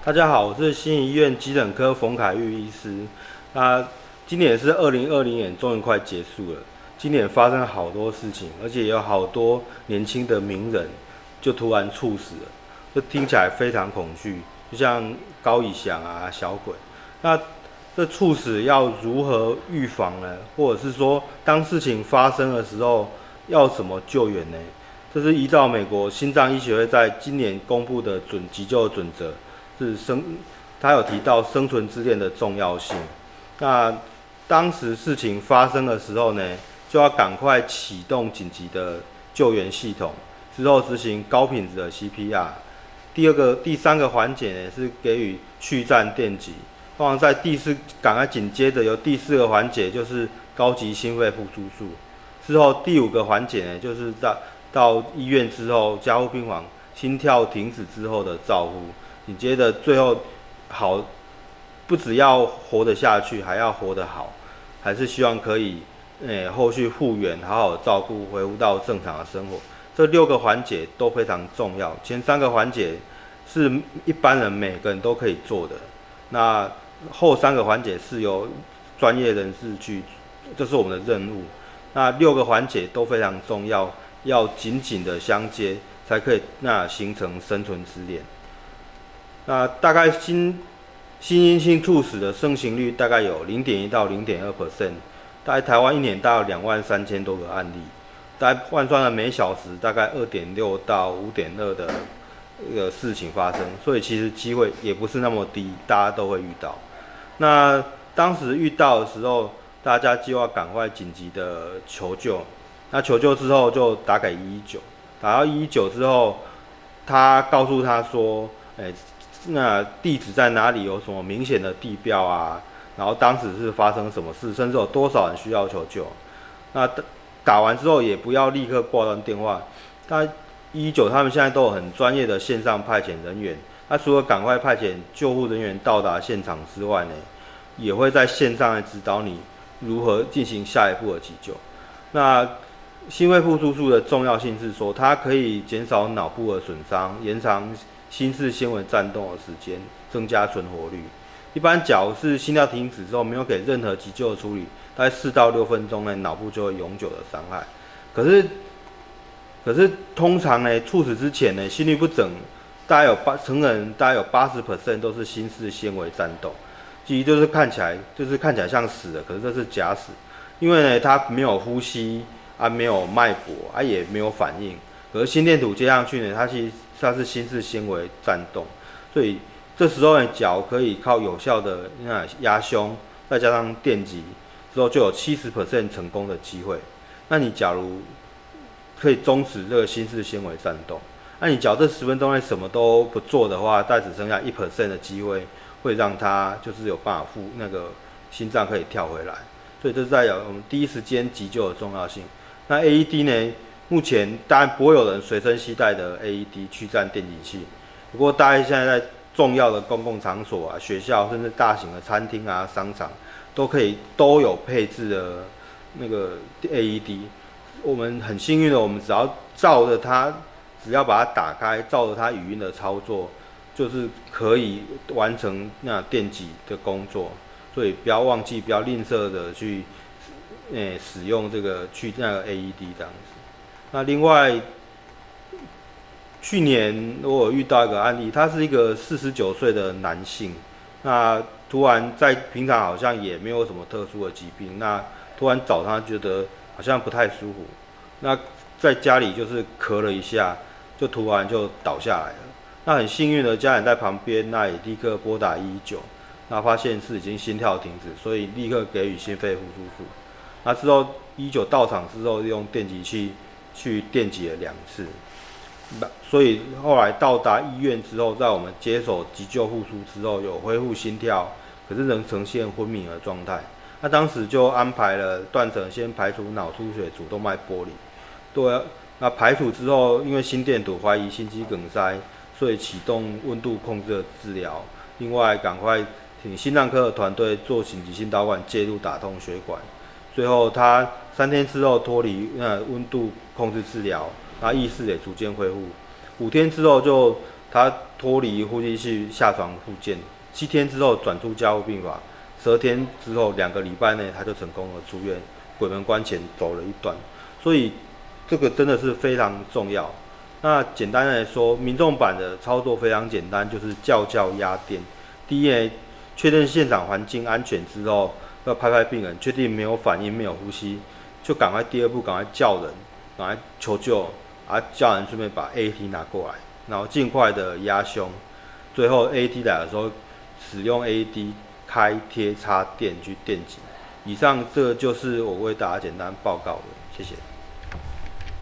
大家好，我是新医院急诊科冯凯玉医师。那今年是2020年，终于快结束了。今年发生了好多事情，而且有好多年轻的名人就突然猝死了，这听起来非常恐惧，就像高以翔啊、小鬼。那这猝死要如何预防呢？或者是说，当事情发生的时候要怎么救援呢？这是依照美国心脏医学会在今年公布的急救准则。他有提到生存之恋的重要性。那当时事情发生的时候呢，就要赶快启动紧急的救援系统，之后执行高品质的 CPR。第三个环节呢是给予去站电击，通常在赶快紧接着由第4个环节就是高级心肺复苏术。之后第5个环节呢，就是到医院之后加护病房心跳停止之后的照护。紧接着最后好，不只要活得下去，还要活得好，还是希望可以后续复原，好好照顾，恢复到正常的生活。这6个环节都非常重要。前3个环节是一般人每个人都可以做的，那后3个环节是由专业人士去，这是我们的任务。那6个环节都非常重要，要紧紧的相接，才可以形成生存之链。那大概心因性猝死的盛行率大概有0.1到0.2%，大概台湾一年大概23000多个案例，大概换算了每小时大概2.6到5.2的一个事情发生，所以其实机会也不是那么低，大家都会遇到。那当时遇到的时候，大家就要赶快紧急的求救。那求救之后就打给119，打到119之后，他告诉他说，那地址在哪里？有什么明显的地标啊？然后当时是发生什么事？甚至有多少人需要求救？那打完之后也不要立刻挂断电话。119他们现在都有很专业的线上派遣人员。那除了赶快派遣救护人员到达现场之外呢，也会在线上来指导你如何进行下一步的急救。那心肺复苏术的重要性是说，它可以减少脑部的损伤，延长心室纤维颤动的时间，增加存活率。一般假如是心跳停止之后，没有给任何急救的处理，大概4到6分钟内，脑部就会永久的伤害。可是通常呢，猝死之前呢，心律不整，成人大概有80% 都是心室纤维颤动，其实就是看起来像死了，可是这是假死，因为呢，他没有呼吸没有脉搏也没有反应，可是心电图接上去呢，它是心室纤维颤动，所以这时候呢，脚可以靠有效的压胸，再加上电击之后，就有70% 成功的机会。那你假如可以终止这个心室纤维颤动，那你假如这10分钟内什么都不做的话，大概只剩下1% 的机会会让它就是有办法心脏可以跳回来。所以这是代表我们第一时间急救的重要性。那 AED 呢？目前当然不会有人随身携带的 AED 去站电击器，不过大家现在在重要的公共场所学校甚至大型的餐厅商场都有配置的那个 AED。我们很幸运的，我们只要把它打开，照着它语音的操作，就是可以完成电击的工作。所以不要忘记，不要吝啬的去使用这个AED 这样子。那另外，去年我有遇到一个案例，他是一个49岁的男性，那突然在平常好像也没有什么特殊的疾病，那突然早上觉得好像不太舒服，那在家里就是咳了一下，就突然就倒下来了。那很幸运的家人在旁边，那也立刻拨打119，那发现是已经心跳停止，所以立刻给予心肺复苏术。那之后119到场之后，用电击器去电击了2次，所以后来到达医院之后，在我们接手急救复苏之后，有恢复心跳，可是仍呈现昏迷的状态。那当时就安排了断层，先排除脑出血、主动脉剥离。对，那排除之后，因为心电图怀疑心肌梗塞，所以启动温度控制的治疗。另外，赶快请心脏科的团队做紧急心导管介入打通血管。最后他3天之后脱离温度控制治疗，他意识也逐渐恢复。5天之后他脱离呼吸器下床复健，7天之后转出加护病房，12天之后2个礼拜内他就成功的出院，鬼门关前走了一段，所以这个真的是非常重要。那简单来说，民众版的操作非常简单，就是叫压电。第一呢，确认现场环境安全之后，要拍病人，确定没有反应、没有呼吸，就赶快第2步赶快叫人，赶快求救，叫人顺便把 AED 拿过来，然后尽快的压胸。最后 AED 来的时候，使用 AED 开、贴、插电去电击。以上这就是我为大家简单报告的，谢谢。